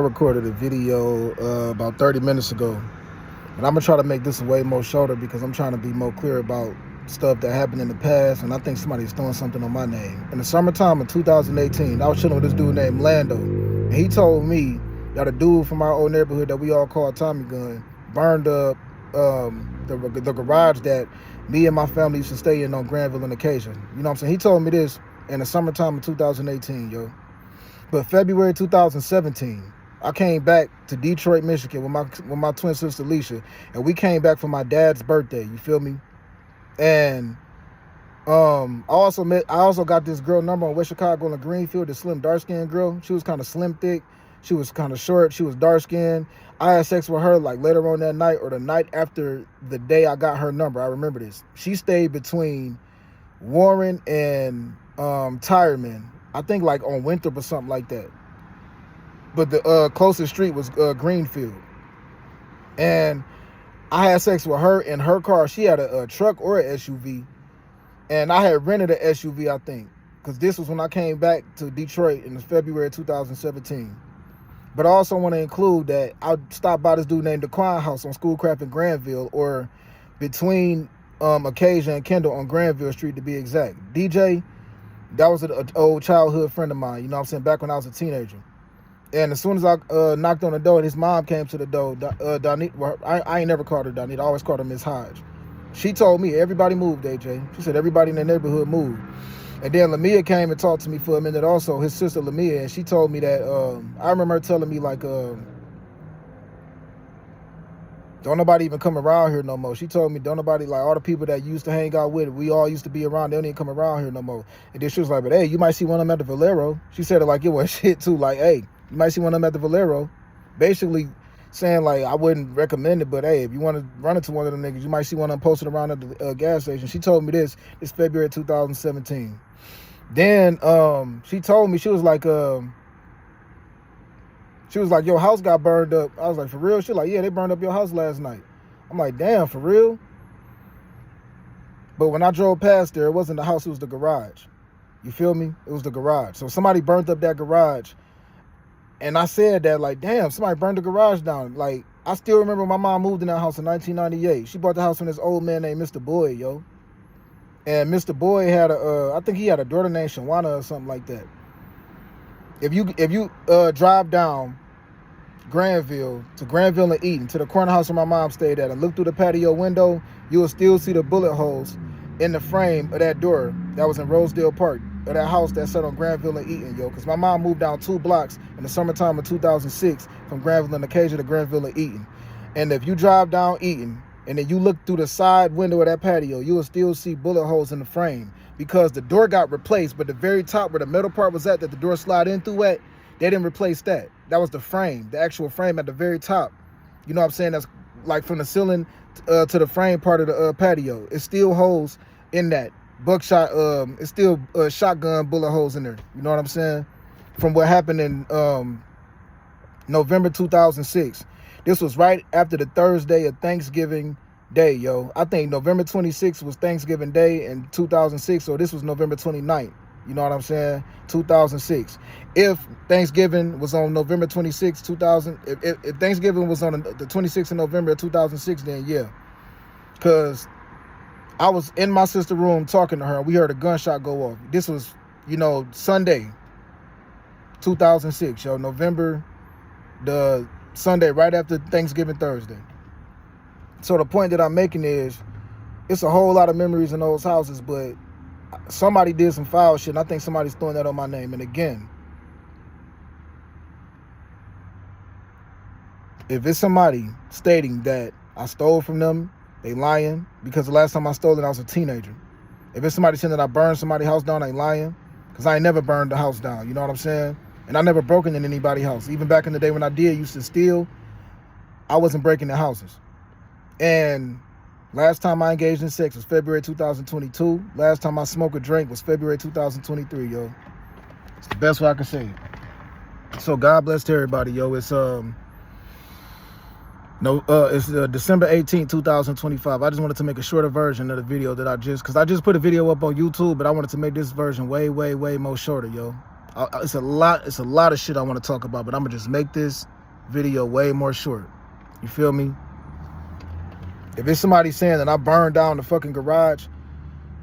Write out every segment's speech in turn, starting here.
I recorded a video about 30 minutes ago, and I'm gonna try to make this way more shorter because I'm trying to be more clear about stuff that happened in the past, and I think somebody's throwing something on my name. In the summertime of 2018, I was chilling with this dude named Lando, and he told me that a dude from our old neighborhood that we all call Tommy Gun burned up the garage that me and my family used to stay in on Granville and Occasion. You know what I'm saying? He told me this in the summertime of 2018, yo. But February 2017, I came back to Detroit, Michigan with my twin sister Alicia, and we came back for my dad's birthday. You feel me? And I also got this girl number on West Chicago in Greenfield, this slim dark skinned girl. She was kind of slim thick. She was kind of short. She was dark skinned. I had sex with her like later on that night or the night after the day I got her number. I remember this. She stayed between Warren and Tireman. I think like on Winthrop or something like that. But the closest street was Greenfield. And I had sex with her in her car. She had a truck or an SUV. And I had rented an SUV, I think. Because this was when I came back to Detroit in February 2017. But I also want to include that I stopped by this dude named DeQuan House on Schoolcraft in Granville, or between Acacia and Kendall on Granville Street to be exact. DJ, that was an old childhood friend of mine, you know what I'm saying, back when I was a teenager. And as soon as I knocked on the door, his mom came to the door. Donita, well, I ain't never called her Donita. I always called her Miss Hodge. She told me, everybody moved, AJ. She said, everybody in the neighborhood moved. And then Lamia came and talked to me for a minute also, his sister Lamia, and she told me that, I remember her telling me like, don't nobody even come around here no more. She told me, don't nobody, like all the people that used to hang out with it, we all used to be around, they don't even come around here no more. And then she was like, but hey, you might see one of them at the Valero. She said it like it was shit too, like, hey, you might see one of them at the Valero. Basically saying like, I wouldn't recommend it, but hey, if you want to run into one of them niggas, you might see one of them posted around at the gas station. She told me this February 2017. Then she told me, she was like, your house got burned up. I was like, for real? She like, yeah, they burned up your house last night. I'm like, damn, for real? But when I drove past there, it wasn't the house, it was the garage. You feel me? It was the garage. So somebody burnt up that garage. And I said that, like, damn, somebody burned the garage down. Like, I still remember my mom moved in that house in 1998. She bought the house from this old man named Mr. Boyd, yo. And Mr. Boyd had I think he had a daughter named Shawana or something like that. If you drive down Granville to Granville and Eaton to the corner house where my mom stayed at and look through the patio window, you will still see the bullet holes in the frame of that door that was in Rosedale Park, of that house that sat on Granville and Eaton, yo. Because my mom moved down 2 blocks in the summertime of 2006 from Granville and Acacia to Granville and Eaton. And if you drive down Eaton and then you look through the side window of that patio, you will still see bullet holes in the frame because the door got replaced, but the very top where the metal part was at that the door slid in through at, they didn't replace that. That was the frame, the actual frame at the very top. You know what I'm saying? That's like from the ceiling to the frame part of the patio. It's still holes in that. Buckshot, it's still shotgun bullet holes in there. You know what I'm saying? From what happened in November 2006. This was right after the Thursday of Thanksgiving Day, yo. I think November 26th was Thanksgiving Day in 2006, so this was November 29th. You know what I'm saying? 2006. If Thanksgiving was on November 26, 2000, if Thanksgiving was on the 26th of November of 2006, then yeah. Because I was in my sister's room talking to her, and we heard a gunshot go off. This was, Sunday, 2006, yo. November, the Sunday right after Thanksgiving Thursday. So the point that I'm making is, it's a whole lot of memories in those houses, but somebody did some foul shit, and I think somebody's throwing that on my name. And again, if it's somebody stating that I stole from them, they lying, because the last time I stole it, I was a teenager. If it's somebody saying that I burned somebody's house down, they lying, because I ain't never burned the house down, you know what I'm saying? And I never broken in anybody's house. Even back in the day when I used to steal, I wasn't breaking the houses. And last time I engaged in sex was February 2022. Last time I smoked or drank was February 2023, yo. It's the best way I can say it. So God bless to everybody, yo. It's December 18th, 2025. I just wanted to make a shorter version of the video that because I just put a video up on YouTube, but I wanted to make this version way, way, way more shorter, yo. It's a lot of shit I want to talk about, but I'm gonna just make this video way more short. You feel me? If it's somebody saying that I burned down the fucking garage,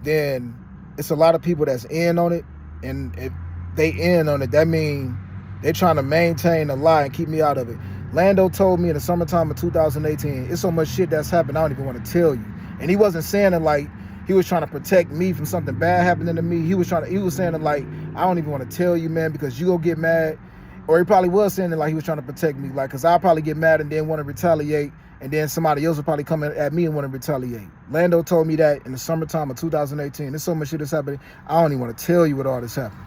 then it's a lot of people that's in on it. And if they in on it, that means they're trying to maintain a lie and keep me out of it. Lando told me in the summertime of 2018, it's so much shit that's happened, I don't even want to tell you. And he wasn't saying it like he was trying to protect me from something bad happening to me. He was saying it like, I don't even want to tell you, man, because you gonna get mad. Or he probably was saying it like he was trying to protect me, like, because I'll probably get mad and then want to retaliate, and then somebody else will probably come at me and want to retaliate. Lando told me that in the summertime of 2018. There's so much shit that's happening, I don't even want to tell you what all this happened.